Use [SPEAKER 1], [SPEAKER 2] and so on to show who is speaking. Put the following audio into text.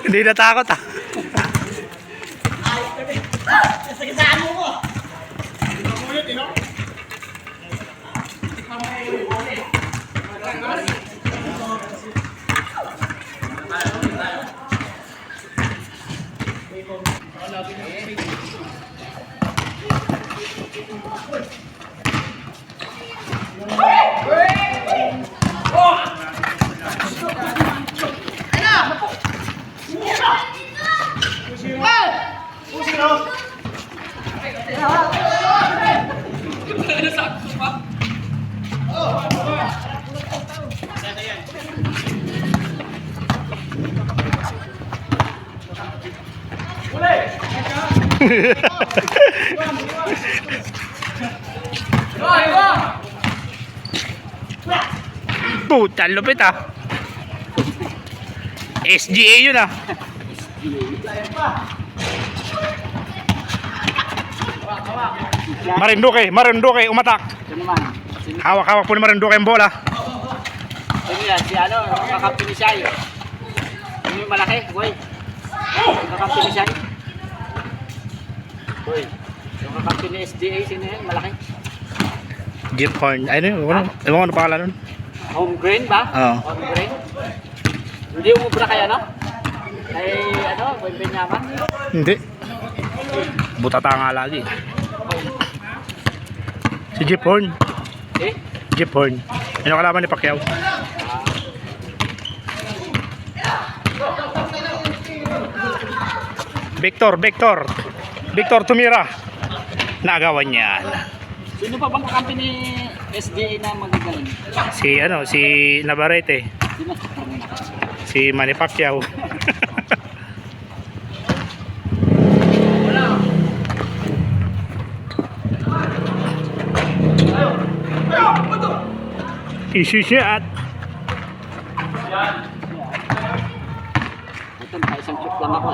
[SPEAKER 1] Hindi natakot ah.
[SPEAKER 2] Sagisaan mo ko.
[SPEAKER 1] Puta, lupit ah. SGA yun ah. Marinduque, umatak. Hawak-hawak po ni Marinduque yung bola.
[SPEAKER 2] Ano yan? Si ano? Kakampi ni Shai. Ano yung malaki? Boy. Kakampi ni Shai. Boy. Yung kakampi ni SDA. Sino yan? Malaki.
[SPEAKER 1] Jeep Horn. Ano yun? Ano pangalan nun?
[SPEAKER 2] Home grain ba?
[SPEAKER 1] Oo.
[SPEAKER 2] Home grain. Hindi umubra kaya no? Ay ano? Benyaman?
[SPEAKER 1] Hindi. Butata nga lagi. Si Jeep Horn.
[SPEAKER 2] Eh?
[SPEAKER 1] Jeep Horn. Ano kalaban ni Pacquiao? Victor tumira. Naagawan niyan.
[SPEAKER 2] Sino pa bang kakampi ni SDA na magagaling?
[SPEAKER 1] Si Navarrete.
[SPEAKER 2] Sino?
[SPEAKER 1] Si Manny Pacquiao. Issue shot.
[SPEAKER 2] Ito, naka isang chip lang ako.